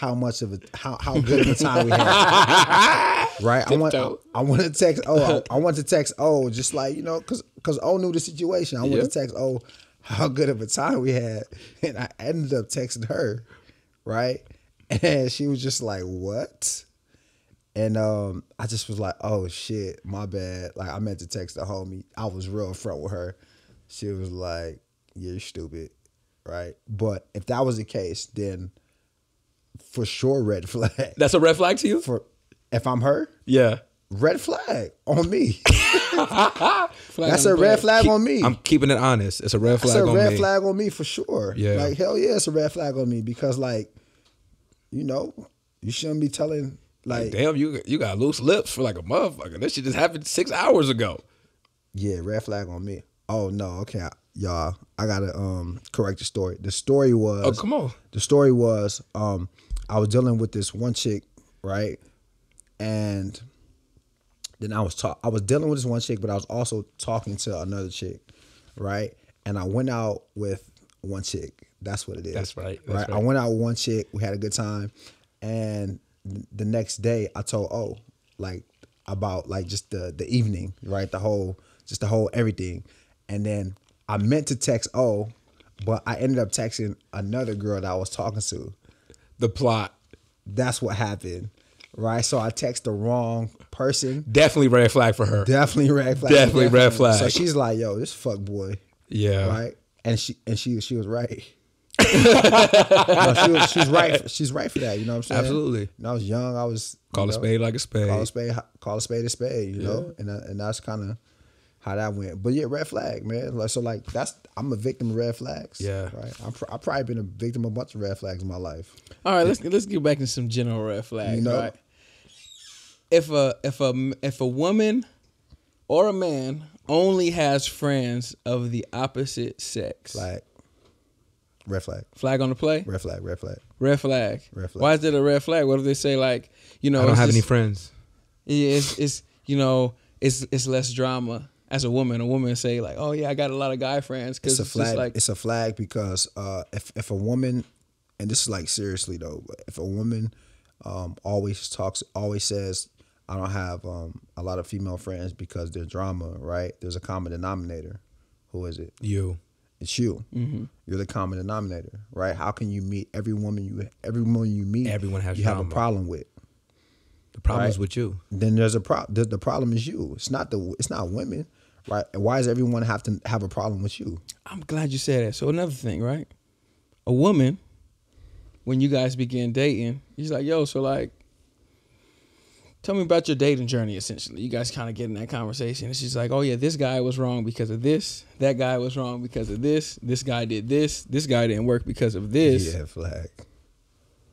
good of a time we had, right? I want to text I want to text just like, you know, because knew the situation. I want to text how good of a time we had, and I ended up texting her, right? And she was just like, what? And I just was like, oh shit, my bad. Like I meant to text the homie. I was real upfront with her. She was like, yeah, you're stupid. Right. But if that was the case, then for sure, red flag. That's a red flag to you? If I'm her? Yeah. Red flag on me. That's a red flag on me. I'm keeping it honest. It's a red flag on me. It's a red flag on me for sure. Yeah. Like, hell yeah, it's a red flag on me because, like, you know, you shouldn't be telling, like. Damn, you got loose lips for like a motherfucker. That shit just happened 6 hours ago. Yeah, red flag on me. Oh no, okay, y'all. I gotta correct the story. The story was. Oh, come on. The story was I was dealing with this one chick, right? And then I was dealing with this one chick, but I was also talking to another chick, right? And I went out with one chick. That's what it is. That's right. Right. I went out with one chick. We had a good time, and the next day I told about like just the evening, right? The whole everything, and then I meant to text O, but I ended up texting another girl that I was talking to. The plot. That's what happened, right? So I text the wrong person. Definitely red flag for her. Definitely red flag. Definitely red flag. So she's like, "Yo, this fuck boy." Yeah. Right. And she was right. No, she was right. She's right for that. You know what I'm saying? Absolutely. And I was young. I was Call a spade like a spade. Call a spade a spade. You know, and that's kind of how that went. But yeah, red flag, man. Like, so like I'm a victim of red flags. Yeah. Right. I've probably been a victim of a bunch of red flags in my life. All right, let's get back to some general red flags. You know? Right? If a woman or a man only has friends of the opposite sex, Flag. Red flag. flag on the play. Red flag. Red flag. Red flag. Red flag. Why is it a red flag? What if they say like, you know, I don't it's have just- any friends. Yeah, it's you know, it's less drama. As a woman say like, oh yeah, I got a lot of guy friends because It's a flag. just like, It's a flag because if a woman, and this is like seriously though, if a woman always says, I don't have a lot of female friends because there's drama, right? There's a common denominator. Who is it? You. It's you. Mm-hmm. You're the common denominator, right? How can you meet every woman you meet? Everyone has you have a drama. problem with. The problem Right. is with you. Then there's a problem. The problem is you. It's not women, right? And why does everyone have to have a problem with you? I'm glad you said that. So another thing, right? A woman, when you guys begin dating, he's like, yo, so like, tell me about your dating journey, essentially. You guys kind of get in that conversation. And she's like, oh, yeah, this guy was wrong because of this. That guy was wrong because of this. This guy did this. This guy didn't work because of this. Yeah, flag.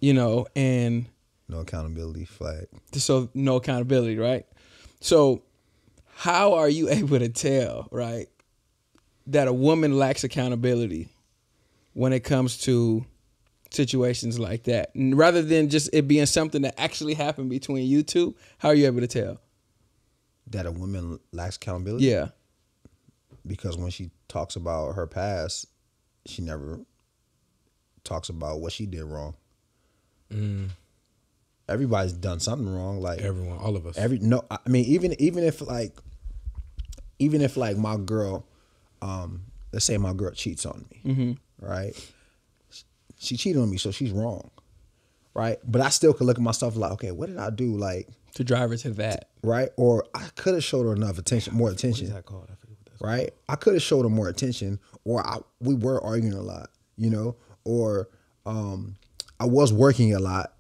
You know, and No accountability, flag. so no accountability, right? So how are you able to tell, right, that a woman lacks accountability when it comes to situations like that? And rather than just it being something that actually happened between you two, how are you able to tell? That a woman lacks accountability? Yeah. Because when she talks about her past, she never talks about what she did wrong. Everybody's done something wrong. Like Everyone, all of us. I mean, even if my girl, let's say my girl cheats on me, right? She cheated on me, so she's wrong, right? But I still could look at myself like, okay, what did I do, like, To drive her to that. right? Or I could have showed her enough attention, more attention. What is that called? I forget what that's Right? I could have showed her more attention, or we were arguing a lot, you know, or I was working a lot,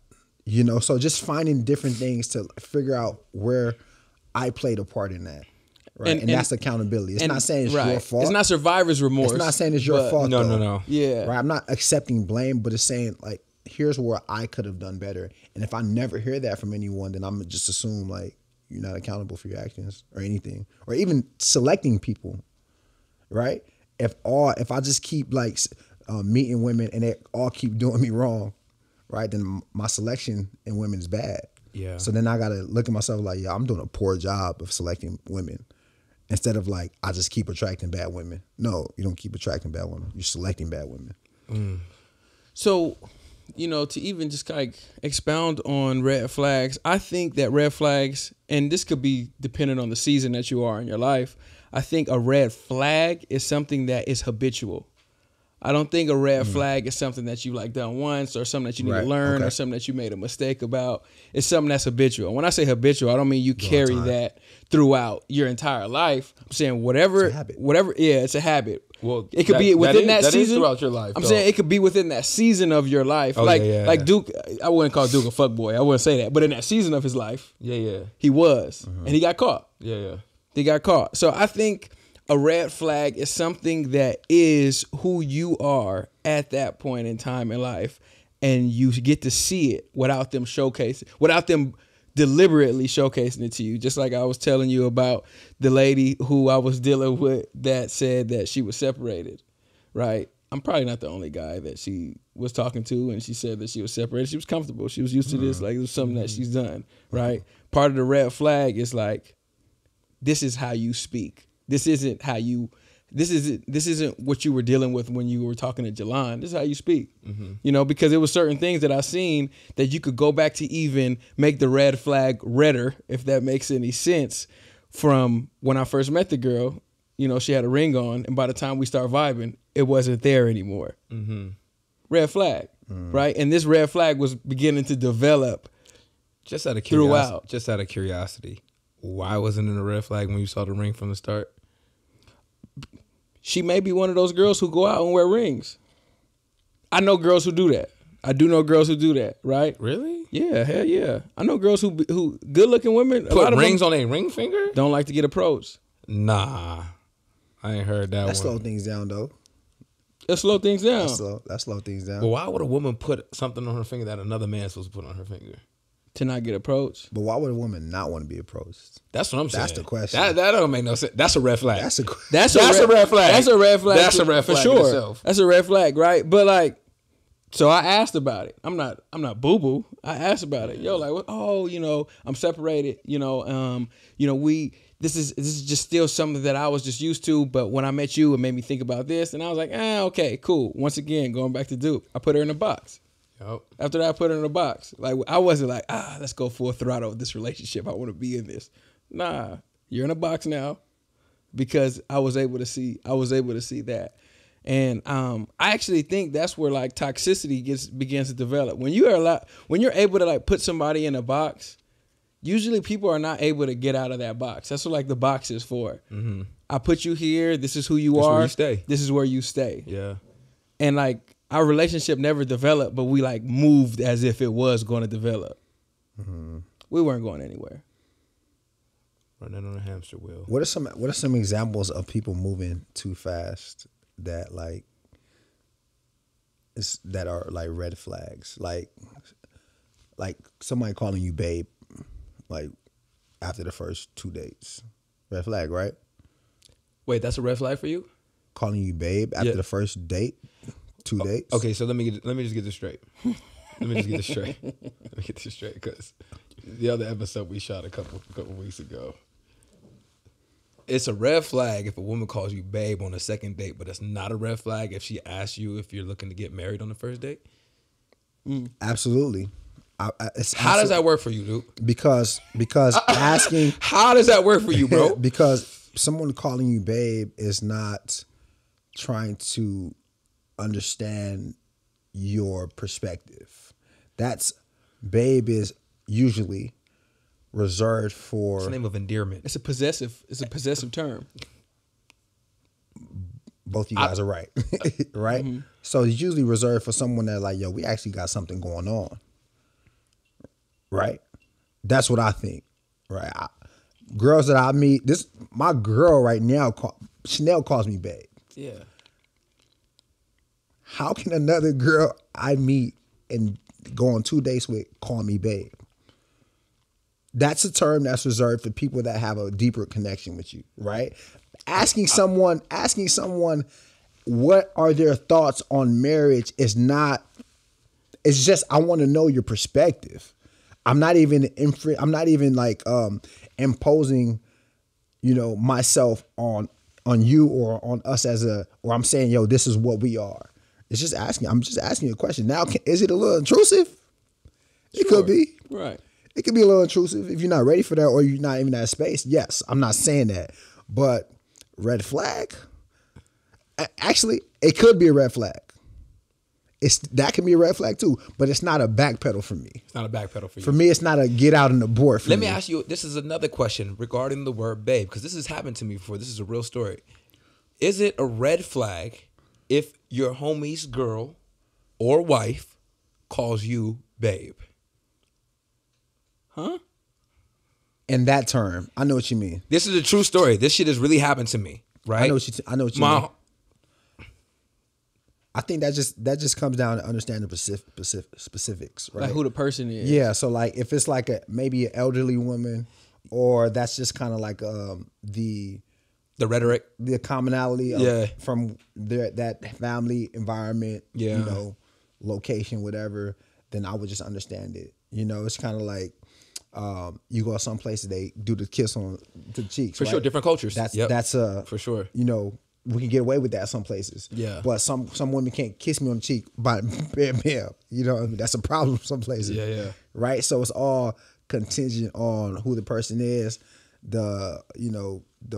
you know. So just finding different things to figure out where I played a part in that, right? And that's accountability. It's not saying it's your fault. It's not survivor's remorse. It's not saying it's your but- fault. No, though. no. Yeah. Right? I'm not accepting blame, but it's saying like, here's where I could have done better. And if I never hear that from anyone, then I'm just assume like you're not accountable for your actions or anything, or even selecting people. Right? If I just keep like meeting women and they all keep doing me wrong, right? Then my selection in women is bad. Yeah. So then I gotta look at myself like, yeah, I'm doing a poor job of selecting women. Instead of like, I just keep attracting bad women. No, you don't keep attracting bad women. You're selecting bad women. So, you know, to even just like expound on red flags, I think that red flags, and this could be dependent on the season that you are in your life, I think a red flag is something that is habitual. I don't think a red flag is something that you like done once or something that you need Right, to learn okay. or something that you made a mistake about. It's something that's habitual. When I say habitual, I don't mean you carry that throughout your entire life. I'm saying whatever, It's a habit. it's a habit. Well, it could that- be within that is season throughout your life, I'm though. saying it could be within that season of your life. Oh, like yeah. like Duke, I wouldn't call Duke a fuckboy. I wouldn't say that. But in that season of his life, Yeah. he was, and he got caught. Yeah. They got caught. So I think a red flag is something that is who you are at that point in time in life, and you get to see it without them showcasing, without them deliberately showcasing it to you. Just like I was telling you about the lady who I was dealing with that said that she was separated, right? I'm probably not the only guy that she was talking to, and she said that she was separated. She was comfortable. She was used to this. Like, it was something that she's done, right? Part of the red flag is like, this is how you speak. This isn't what you were dealing with when you were talking to Jalan. This is how you speak. You know, because there was certain things that I seen that you could go back to even make the red flag redder, if that makes any sense, from when I first met the girl. You know, she had a ring on, and by the time we start vibing, it wasn't there anymore. Red flag, right? And this red flag was beginning to develop Just out of throughout. Just out of curiosity, why wasn't it a red flag when you saw the ring from the start? She may be one of those girls who go out and wear rings. I know girls who do that. I do know girls who do that, right? Really? Yeah, hell yeah. I know girls who good looking women. A Put lot of rings them on a ring finger? don't like to get approached. Nah, I ain't heard that That one. slow things down though. It slow things down. That slow things down. But why would a woman put something on her finger that another man's supposed to put on her finger? To not get approached. But why would a woman not want to be approached? That's what I'm saying. That's the question. That don't make no sense. That's a red flag. That's a That's a red flag. That's a red flag. That's a red flag for in sure. itself. That's a red flag, right? But like, so I asked about it. I'm not boo boo. I asked about it. Yo, like, what? Oh, you know, I'm separated. You know, This is just still something that I was just used to. But when I met you, it made me think about this, and I was like, okay, cool. Once again, going back to Duke, I put her in a box. Yep. After that, I put her in a box. Like, I wasn't like, let's go full throttle with this relationship. I want to be in this. Nah, you're in a box now, because I was able to see that. And I actually think that's where like toxicity begins to develop. When you're able to like put somebody in a box, usually people are not able to get out of that box. That's what like the box is for. I put you here. This is who you are. Where you stay. This is where you stay. Yeah. And like our relationship never developed, but we like moved as if it was going to develop. We weren't going anywhere. Running on a hamster wheel. What are some examples of people moving too fast that like that are like red flags? Like somebody calling you babe, like after the first 2 dates. Red flag, right? Wait, that's a red flag for you? Calling you babe after the first date, 2 dates. Okay, so let me just get this straight. Let me get this straight because the other episode we shot a couple weeks ago. It's a red flag if a woman calls you babe on a second date, but it's not a red flag if she asks you if you're looking to get married on the first date. Absolutely. How does that work for you, Duke? Because asking. How does that work for you, bro? Because someone calling you babe is not trying to understand your perspective. Babe is usually reserved for. It's the name of endearment. It's a possessive term. Both you guys are right, right? So it's usually reserved for someone that like, yo, we actually got something going on, right? That's what I think, right? Girls that I meet, my girl right now, Chanel calls me babe. Yeah. How can another girl I meet and go on 2 dates with call me babe? That's a term that's reserved for people that have a deeper connection with you, right? Asking someone what are their thoughts on marriage is not. It's just I want to know your perspective. I'm not even like imposing, myself on you or on us or I'm saying, yo, this is what we are. It's just asking. I'm just asking you a question. Now, is it a little intrusive? It could be. Right. It could be a little intrusive if you're not ready for that or you're not even in that space. Yes, I'm not saying that. But red flag? Actually, it could be a red flag. That can be a red flag too, but it's not a backpedal for me. It's not a backpedal for you. For me, it's not a get out and abort for me. Let me ask you, this is another question regarding the word babe, because this has happened to me before. This is a real story. Is it a red flag if your homie's girl or wife calls you babe? Huh? In that term, I know what you mean. This is a true story. This shit has really happened to me, right? I know what you mean. I think that just comes down to understanding the specifics, right? Like who the person is. Yeah, so like if it's like maybe an elderly woman, or that's just kind of like the rhetoric, the commonality from that family environment, location, whatever, then I would just understand it. It's kind of like you go some places, they do the kiss on the cheeks. For sure, different cultures. That's for sure. We can get away with that some places. Yeah. But some women can't kiss me on the cheek by bam. That's a problem some places. Yeah. Right? So it's all contingent on who the person is, the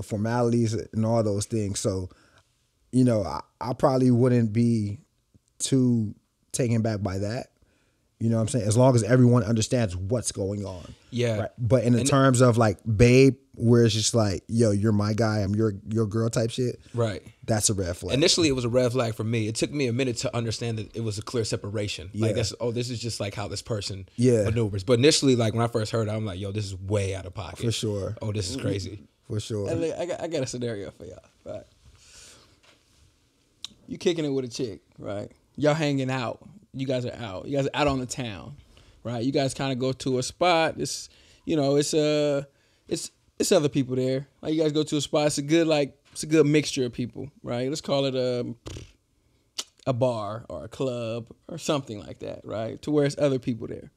formalities and all those things. So, I probably wouldn't be too taken back by that. You know what I'm saying? As long as everyone understands what's going on. Yeah. Right? But in the terms of like babe, where it's just like, yo, you're my guy, I'm your girl type shit. Right. That's a red flag. Initially, it was a red flag for me. It took me a minute to understand that it was a clear separation. Like, this is just like how this person maneuvers. But initially, like when I first heard it, I'm like, yo, this is way out of pocket. For sure. Oh, this is crazy. For sure. And I got a scenario for y'all. Right. You kicking it with a chick, right? Y'all hanging out. You guys are out. You guys are out on the town, right? You guys kind of go to a spot. It's other people there. Like you guys go to a spot. It's a good mixture of people, right? Let's call it a bar or a club or something like that, right? To where it's other people there.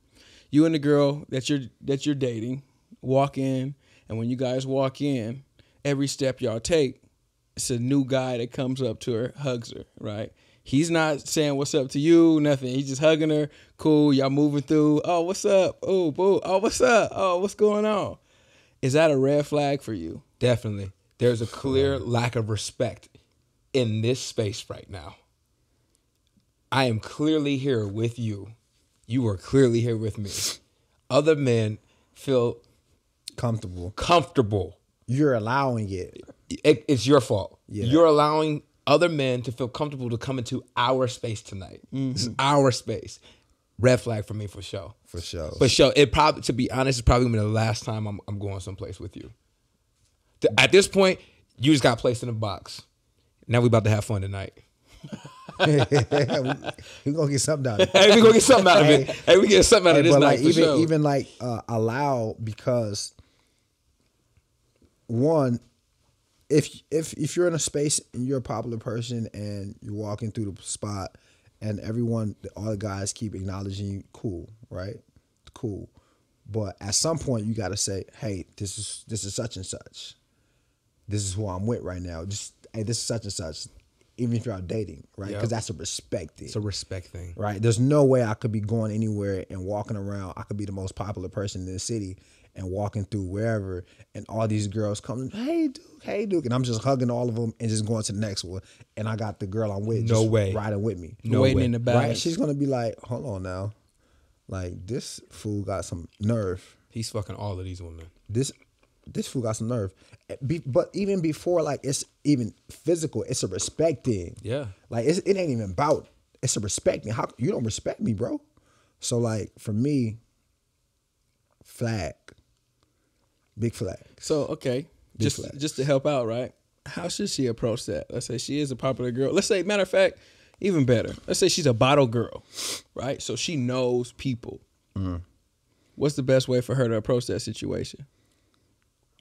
You and the girl that you're dating walk in, and when you guys walk in, every step y'all take, it's a new guy that comes up to her, hugs her, right? He's not saying what's up to you, nothing. He's just hugging her. Cool, y'all moving through. Oh, what's up? Oh, boo. Oh, what's up? Oh, what's going on? Is that a red flag for you? Definitely. There's a clear lack of respect in this space right now. I am clearly here with you. You are clearly here with me. Other men feel comfortable. You're allowing it. It's your fault. Yeah. You're allowing other men to feel comfortable to come into our space tonight. Mm-hmm. This is our space. Red flag for me for sure. For sure. For sure. It probably, to be honest, it's probably gonna be the last time I'm going someplace with you. At this point, you just got placed in a box. Now we about to have fun tonight. We're gonna get something out of it. Hey, we gonna get something out of it. Hey, we get something out of this night. Like, for even sure. Allow, because one, if you're in a space and you're a popular person and you're walking through the spot and all the guys keep acknowledging you, cool, right? Cool. But at some point you gotta say, hey, this is such and such. This is who I'm with right now. Hey, this is such and such. Even if you're out dating, right? Because that's a respect thing. It's a respect thing. Right? There's no way I could be going anywhere and walking around. I could be the most popular person in the city and walking through wherever, and all these girls come, hey Duke, and I'm just hugging all of them and just going to the next one, and I got the girl I'm with riding with me. Waiting in the back. Right? She's gonna be like, hold on now. Like, this fool got some nerve. He's fucking all of these women. This fool got some nerve. But even before, like, it's even physical, it's a respect thing. Yeah. Like, it ain't even about, it's a respect thing. How you don't respect me, bro? So, like, for me, flag. Big flag. So, okay, just to help out, right? How should she approach that? Let's say she is a popular girl. Let's say, matter of fact, even better. Let's say she's a bottle girl, right? So she knows people. Mm-hmm. What's the best way for her to approach that situation?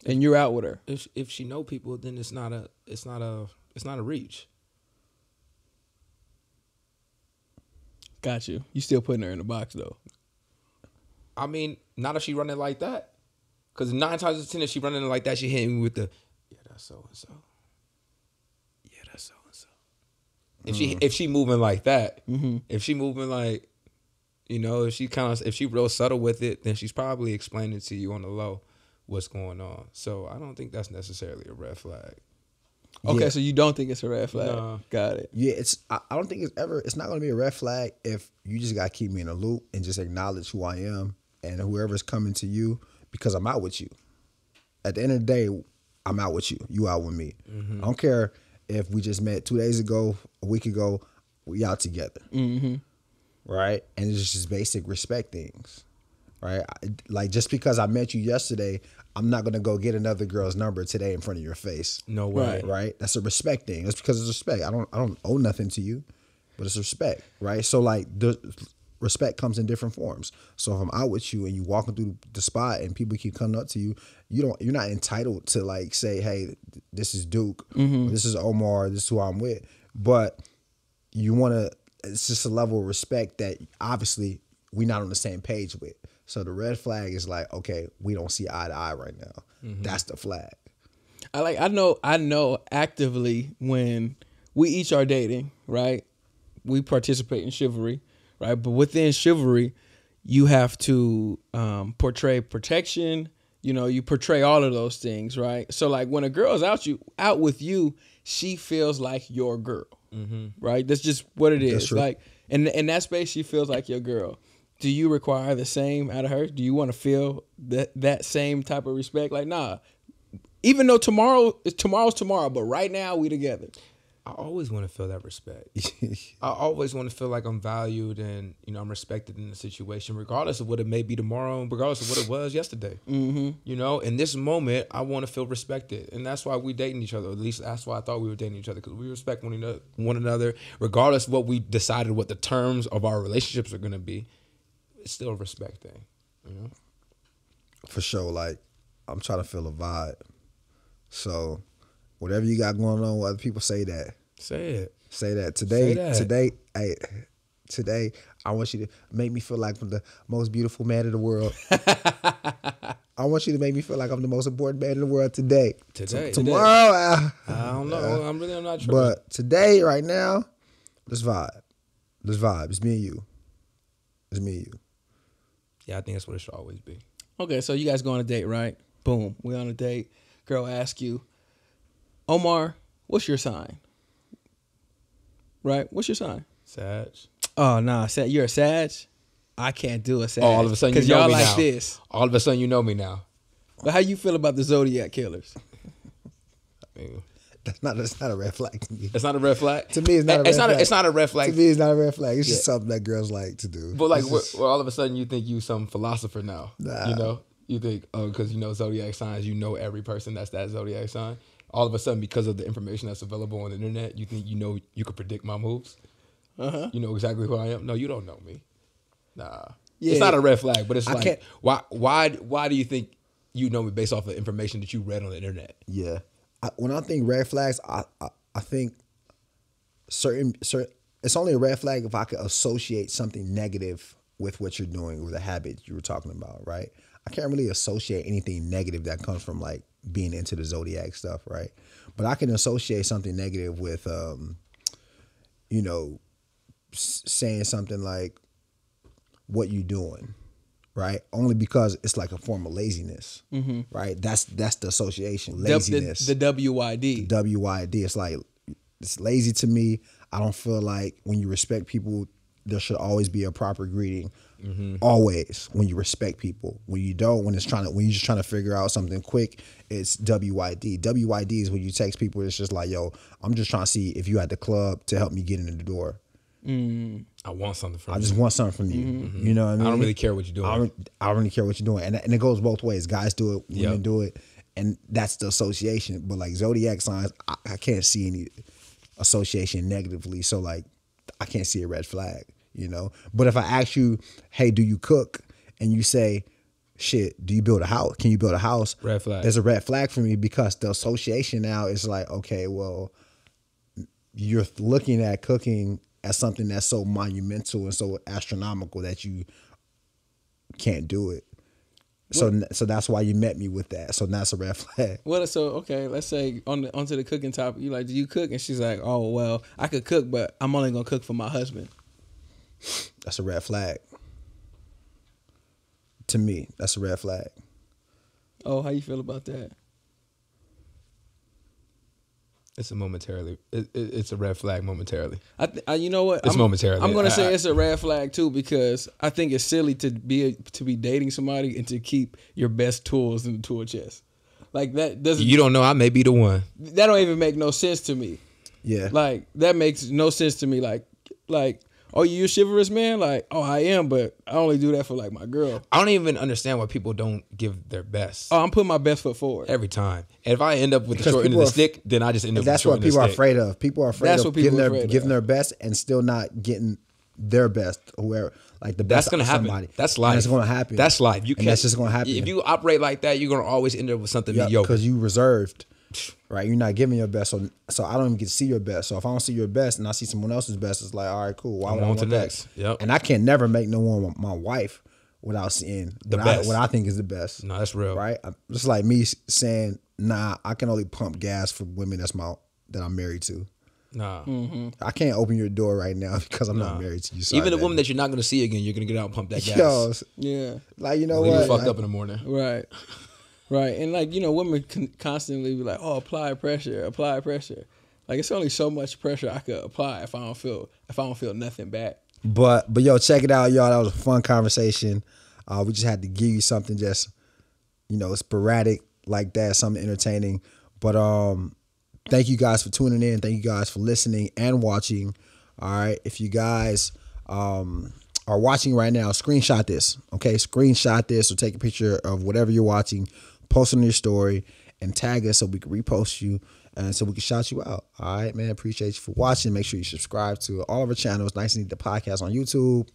And you're out with her. If she know people, then it's not a reach. Got you. You still putting her in the box though. I mean, not if she running like that. Because 9 times out of 10, if she running like that, she hitting me with the, yeah, that's so and so. Yeah, that's so and so. If she moving like that, if she moving like, if she real subtle with it, then she's probably explaining to you on the low what's going on. So I don't think that's necessarily a red flag. Okay, so you don't think it's a red flag? No. Got it. Yeah, I don't think it's not going to be a red flag if you just got to keep me in a loop and just acknowledge who I am and whoever's coming to you, because I'm out with you. At the end of the day, I'm out with you. You out with me. Mm-hmm. I don't care if we just met 2 days ago, a week ago, we out together. Mm-hmm. Right? And it's just basic respect things. Right? Like, just because I met you yesterday, I'm not going to go get another girl's number today in front of your face. No way. Right? That's a respect thing. That's because it's respect. I don't owe nothing to you. but it's respect, right? So like the respect comes in different forms. So if I'm out with you and you walking through the spot and people keep coming up to you, you're not entitled to like say, hey, this is Duke, or this is Omar, this is who I'm with. But you want to, it's just a level of respect that obviously we're not on the same page with. So the red flag is like, okay, we don't see eye to eye right now. That's the flag. I know actively when we each are dating, right? We participate in chivalry, right? But within chivalry, you have to portray protection. You know, you portray all of those things, right? So like when a girl is out with you, she feels like your girl, right? That's just what it is. Like in that space, she feels like your girl. Do you require the same out of her? Do you want to feel that same type of respect? Like, nah, even though tomorrow's tomorrow, but right now we together. I always want to feel that respect. I always want to feel like I'm valued and, you know, I'm respected in the situation, regardless of what it may be tomorrow, regardless of what it was yesterday. You know, in this moment, I want to feel respected. And that's why we dating each other. At least that's why I thought we were dating each other, because we respect one another, regardless of what we decided what the terms of our relationships are going to be. It's still a respect thing, you know? For sure. Like, I'm trying to feel a vibe. So, whatever you got going on, other people say that. Say it. Say that. Today, Say that. today, I want you to make me feel like I'm the most beautiful man in the world. I want you to make me feel like I'm the most important man in the world today. Tomorrow, I don't know. I'm not sure. But today, right now, let's vibe. Let's vibe. It's me and you. It's me and you. Yeah, I think that's what it should always be. Okay, so you guys go on a date, right? Boom, we on a date. Girl asks you, Omar, what's your sign? Right? What's your sign? Sag. Oh, nah, you're a Sag? I can't do a Sag. Oh, all of a sudden you know y'all me like now. this. All of a sudden you know me now. But how you feel about the Zodiac killers? I mean, That's not a red flag to me. it's not a red flag? To me, it's not a red flag. It's not a red flag. To me, it's not a red flag. It's just something that girls like to do. But like, well, all of a sudden you think you some philosopher now. Nah. You know? You think, oh, because you know zodiac signs, you know every person that's that zodiac sign. All of a sudden, because of the information that's available on the internet, you think you know you could predict my moves. You know exactly who I am. No, you don't know me. Nah, Yeah. It's not a red flag, but it's I like, can't- why do you think you know me based off of information that you read on the internet? Yeah. When I think red flags, I think certain it's only a red flag if I could associate something negative with what you're doing or the habit you were talking about, right? I can't really associate anything negative that comes from like being into the zodiac stuff, right? But I can associate something negative with, you know, saying something like, "What you doing?" Right? Only because it's like a form of laziness, right? That's the association, laziness. The WYD. WYD. It's like, it's lazy to me. I don't feel like when you respect people, there should always be a proper greeting. Always, when you respect people. When you don't, when you're just trying to figure out something quick, it's WYD. WYD is when you text people. It's just like, yo, I'm just trying to see if you at the club to help me get into the door. I want something from you. I just want something from you. You know what I mean? I don't really care what you're doing. I don't really care what you're doing, and it goes both ways. Guys do it, women do it, and that's the association. But like zodiac signs, I can't see any association negatively. So like, I can't see a red flag, you know. But if I ask you, hey, do you cook? And you say, shit, do you build a house? Can you build a house? Red flag. There's a red flag for me because the association now is like, okay, well, you're looking at cooking as something that's so monumental and so astronomical that you can't do it. So that's why you met me with that. So that's a red flag. Well, so okay, let's say onto the cooking topic. You like, do you cook? And she's like, oh well, I could cook, but I'm only gonna cook for my husband. That's a red flag. To me, that's a red flag. Oh, how you feel about that? It's it's a red flag momentarily. You know what? It's momentarily. I'm gonna say it's a red flag too, because I think it's silly to be dating somebody and to keep your best tools in the tool chest. Like that doesn't. You don't know. I may be the one. That don't even make no sense to me. Yeah. Like that makes no sense to me. Like oh, you a chivalrous man? Like, oh, I am, but I only do that for like my girl. I don't even understand why people don't give their best. Oh, I'm putting my best foot forward. Every time. And if I end up with the Because short end of the people stick, then I just end up with the That's short what end of the people are stick. afraid of. People are afraid That's of what people giving are their afraid giving of. their best and still not getting their best. Whoever, like the best That's gonna of happen. somebody. That's life. And it's gonna happen. That's life. You And that's just gonna happen. If you operate like that, you're gonna always end up with something mediocre. Because you reserved, right? You're not giving your best, so I don't even get to see your best. So if I don't see your best and I see someone else's best, it's like, all right, cool. Why would I on want to that? next. Yep. And I can never make no one my wife without seeing best. what I think is the best. No, that's real. Right? Just like me saying, nah, I can only pump gas for women that I'm married to. Nah. I can't open your door right now because I'm not married to you. Sorry, Even a baby. woman that you're not gonna see again, you're gonna get out and pump that gas. Yo, Yeah. like, you know Leave what? you fucked Like, up in the morning. Right. Right. And like, you know, women can constantly be like, oh, apply pressure. Like, it's only so much pressure I could apply if I don't feel nothing back. But yo, check it out, y'all. That was a fun conversation. We just had to give you something just, you know, sporadic like that, something entertaining. But thank you guys for tuning in. Thank you guys for listening and watching. All right. If you guys are watching right now, screenshot this. Okay, screenshot this or take a picture of whatever you're watching, post it on your story, and tag us so we can repost you and so we can shout you out. All right, man. Appreciate you for watching. Make sure you subscribe to all of our channels. Nice and Neat, the podcast on YouTube,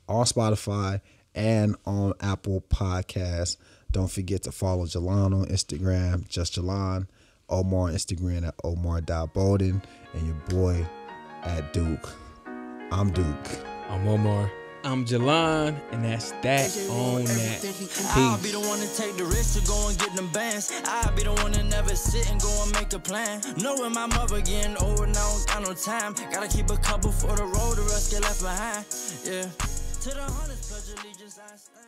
on Spotify, and on Apple Podcasts. Don't forget to follow Jalon on Instagram, just Jalon. Omar on Instagram at Omar.Bolden, and your boy at Duke. I'm Duke. I'm Omar. I'm Jalon, and that's that on that. I'll be Peace. the one to take the risk to go and get them bands. I'll be the one to never sit and go and make a plan. Knowing my mother getting old, now I don't got no time. Gotta keep a couple for the road, the rest get left behind. Yeah. To the hundreds, pledge allegiance, I stand.